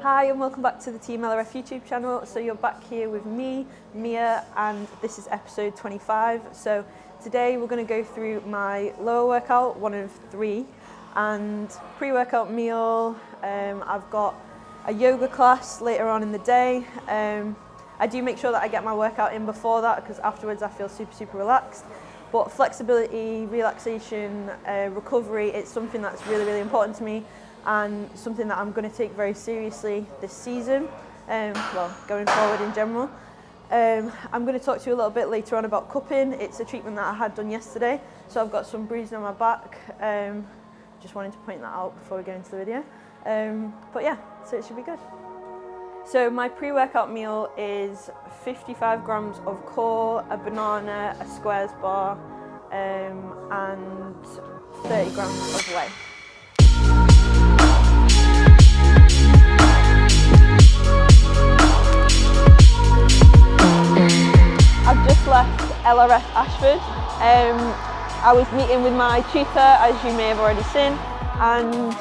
Hi and welcome back to the TeamLRF YouTube channel. So you're back here with me, Mia, and this is episode 25. So today we're going to go through my lower workout, one of three, and pre-workout meal. I've got a yoga class later on in the day. I do make sure that I get my workout in before that because afterwards I feel super relaxed. But flexibility, relaxation, recovery, it's something that's really important to me and something that I'm going to take very seriously this season, well, going forward in general. I'm going to talk to you a little bit later on about cupping. It's a treatment that I had done yesterday, so I've got some bruising on my back. Just wanted to point that out before we go into the video. But yeah, so it should be good. So my pre-workout meal is 55 grams of core, a banana, a squares bar, and 30 grams of whey. I've just left LRF Ashford. I was meeting with my tutor, as you may have already seen, and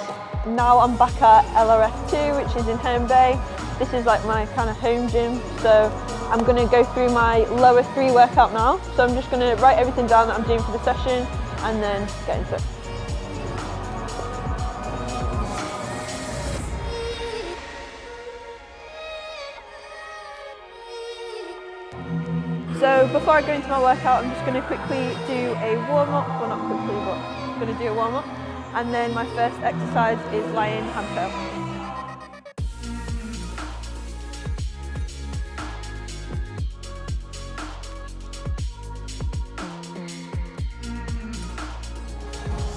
now I'm back at LRF 2, which is in Herne Bay. This is like my kind of home gym, so I'm going to go through my lower 3 workout now. So I'm just going to write everything down that I'm doing for the session and then get into it. So before I go into my workout, I'm just going to quickly do a warm-up, well not quickly, but I'm going to do a warm-up. And then my first exercise is lying hand curl.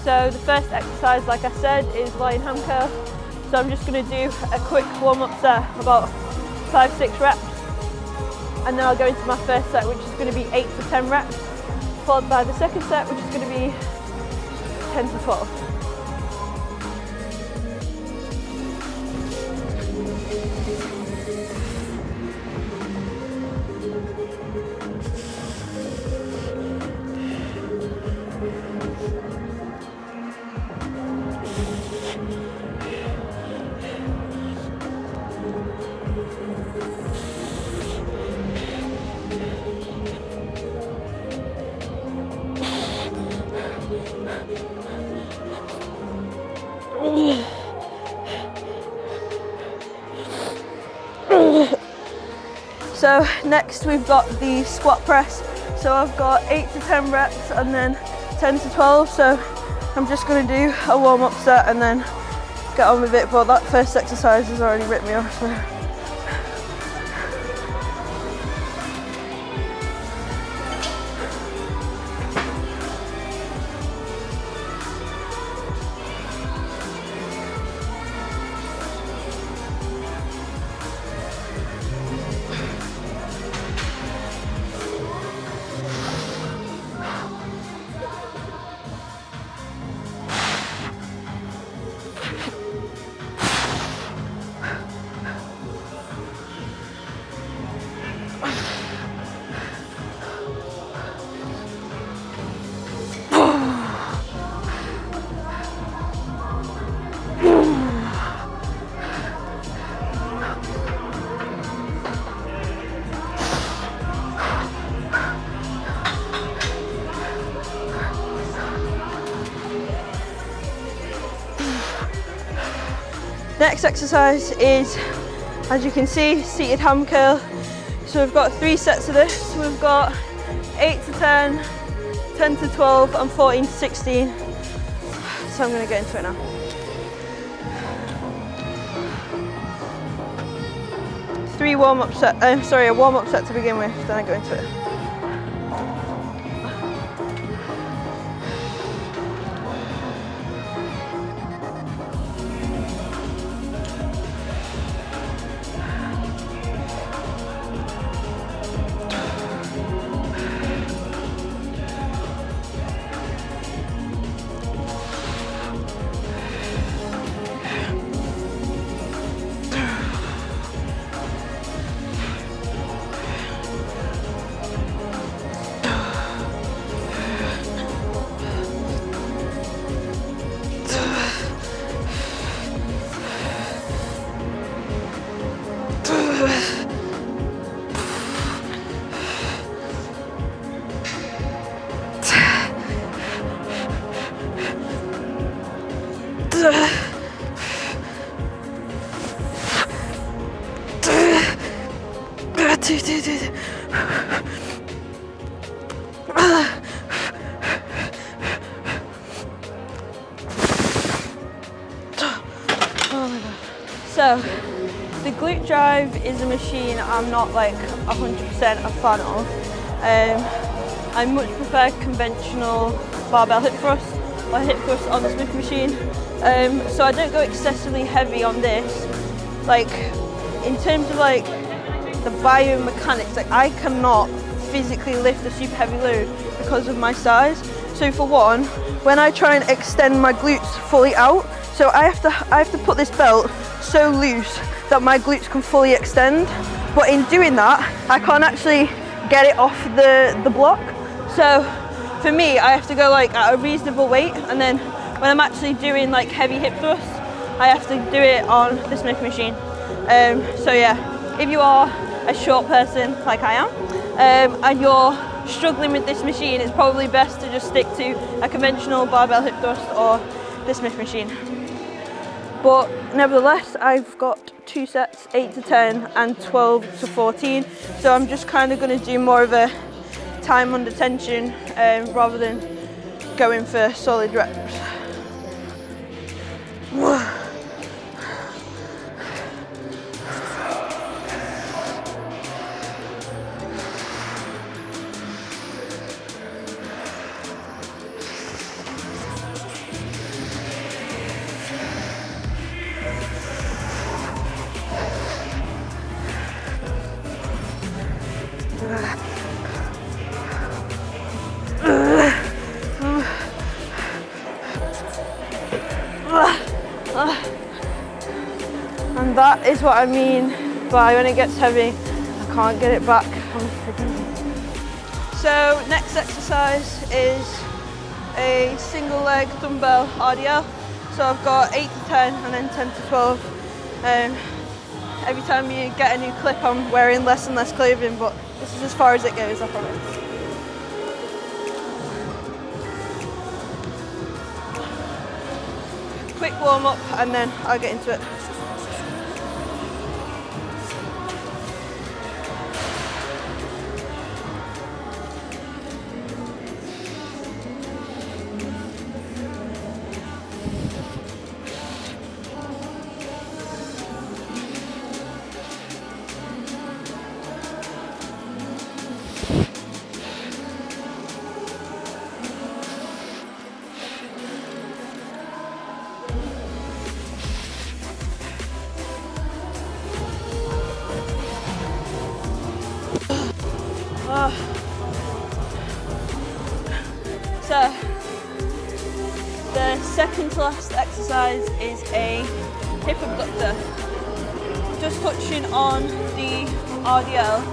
So the first exercise, like I said, is lying hand curl. So I'm just going to do a quick warm-up set, about 5-6 reps. And then I'll go into my first set, which is going to be 8 to 10 reps, followed by the second set, which is going to be 10 to 12. So next we've got the squat press. So I've got 8 to 10 reps and then 10 to 12. So I'm just going to do a warm-up set and then get on with it. But that first exercise has already ripped me off. So. Next exercise is, as you can see, seated ham curl. So we've got 3 sets of this. We've got 8 to 10, 10 to 12 and 14 to 16. So I'm going to get into it now. A warm-up set to begin with, then I go into it. So, the Glute Drive is a machine I'm not like 100% a fan of. I much prefer conventional barbell hip thrust or hip thrust on the Smith machine. So I don't go excessively heavy on this. Like, in terms of like the biomechanics, like I cannot physically lift a super heavy load because of my size. So for one, when I try and extend my glutes fully out, so I have to put this belt so loose that my glutes can fully extend. But in doing that, I can't actually get it off the block. So for me, I have to go like at a reasonable weight, and then when I'm actually doing like heavy hip thrusts, I have to do it on the Smith machine. So yeah, if you are a short person like I am, and you're struggling with this machine, it's probably best to just stick to a conventional barbell hip thrust or the Smith machine. But nevertheless, I've got 2 sets, 8 to 10 and 12 to 14. So I'm just kind of going to do more of a time under tension rather than going for solid reps. And that is what I mean by when it gets heavy, I can't get it back. So next exercise is a single leg dumbbell RDL. So I've got 8 to 10 and then 10 to 12. Every time you get a new clip, I'm wearing less and less clothing, but this is as far as it goes, I promise. Quick warm up and then I'll get into it. So the second to last exercise is a hip abductor. Just touching on the RDL,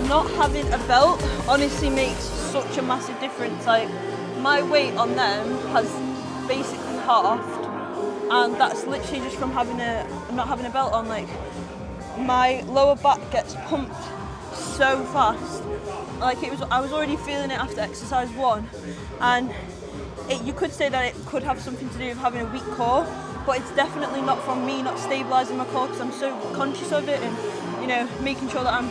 not having a belt honestly makes such a massive difference. Like, my weight on them has basically halved, and that's literally just from not having a belt on. Like, my lower back gets pumped so fast. Like, I was already feeling it after exercise 1, and you could say that it could have something to do with having a weak core, but it's definitely not from me not stabilising my core, because I'm so conscious of it and, you know, making sure that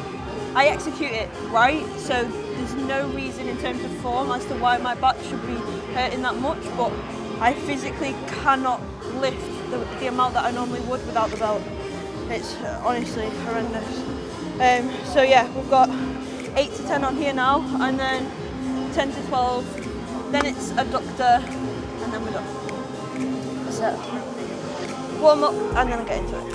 I execute it right. So there's no reason in terms of form as to why my back should be hurting that much, but I physically cannot lift the amount that I normally would without the belt. It's honestly horrendous. So yeah, we've got 8 to 10 on here now, and then 10 to 12, then it's abductor, and then we're done. So, warm up, and then I'll get into it.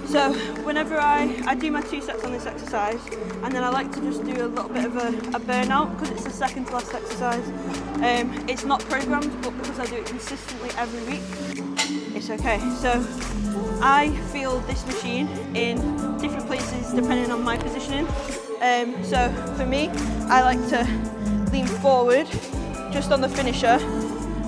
So whenever I do my 2 sets on this exercise, and then I like to just do a little bit of a burnout because it's the second to last exercise. It's not programmed, but because I do it consistently every week, it's okay. So I feel this machine in different places depending on my positioning. So for me, I like to lean forward just on the finisher,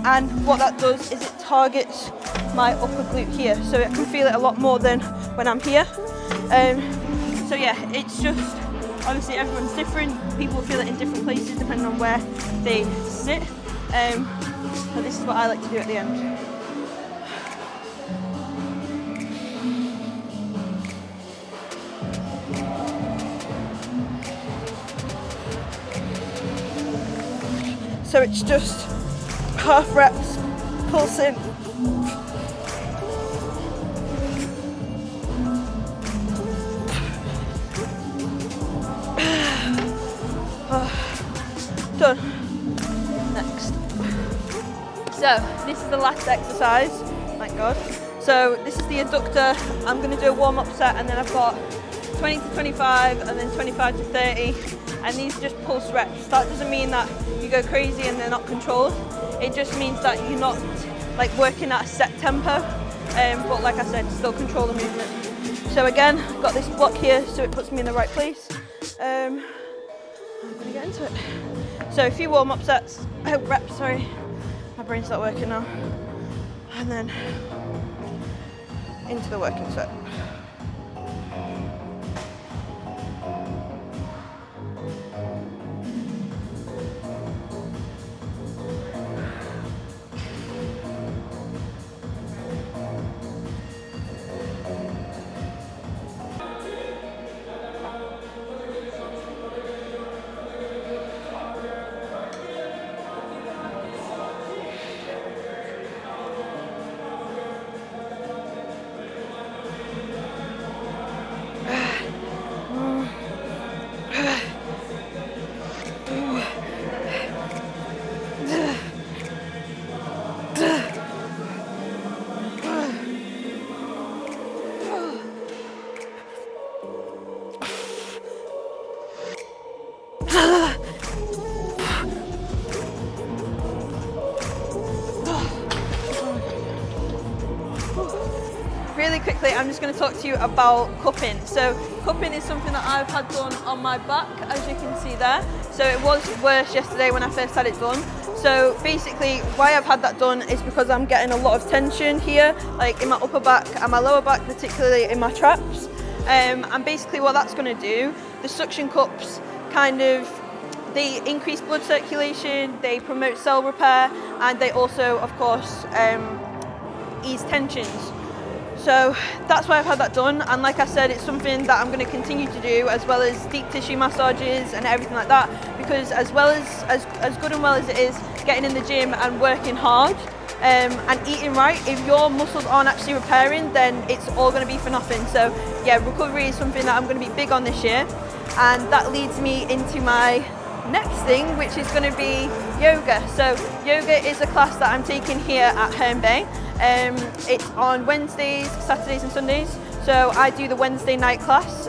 and what that does is it targets my upper glute here, so I can feel it a lot more than when I'm here. So yeah, it's just, obviously everyone's different, people feel it in different places depending on where they sit. So this is what I like to do at the end. So it's just half reps, pulsing. Done. Next. So this is the last exercise, thank God. So this is the adductor. I'm going to do a warm-up set, and then I've got 20 to 25 and then 25 to 30, and these are just pulse reps. That doesn't mean that you go crazy and they're not controlled. It just means that you're not like working at a set tempo, but like I said, still control the movement. So again, I've got this block here so it puts me in the right place. I'm going to get into it. So a few warm-up sets, reps, sorry. My brain's not working now. And then into the working set. Really quickly, I'm just going to talk to you about cupping. So cupping is something that I've had done on my back, as you can see there. So it was worse yesterday when I first had it done. So basically why I've had that done is because I'm getting a lot of tension here, like in my upper back and my lower back, particularly in my traps. And basically what that's going to do, the suction cups they increase blood circulation, they promote cell repair, and they also, of course, ease tensions. So that's why I've had that done, and like I said, it's something that I'm going to continue to do, as well as deep tissue massages and everything like that, because as well as good and well as it is getting in the gym and working hard and eating right, if your muscles aren't actually repairing, then it's all going to be for nothing. So yeah, recovery is something that I'm going to be big on this year, and that leads me into my next thing, which is going to be yoga. So yoga is a class that I'm taking here at Herne Bay. It's on Wednesdays, Saturdays and Sundays. So I do the Wednesday night class.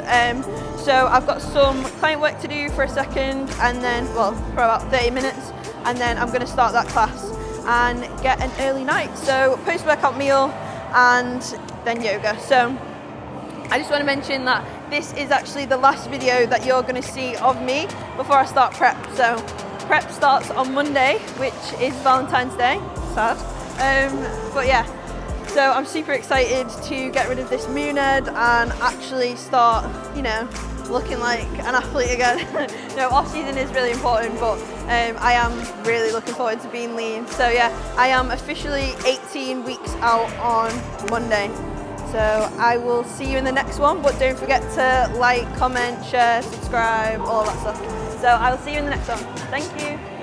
So I've got some client work to do for a second, and then, well, for about 30 minutes, and then I'm going to start that class and get an early night. So post-workout meal and then yoga. So I just want to mention that this is actually the last video that you're going to see of me before I start prep. So prep starts on Monday, which is Valentine's Day. Sad. But yeah, so I'm super excited to get rid of this moon head and actually start, you know, looking like an athlete again. No, off season is really important, but I am really looking forward to being lean. So yeah, I am officially 18 weeks out on Monday. So I will see you in the next one, but don't forget to like, comment, share, subscribe, all that stuff. So I will see you in the next one. Thank you.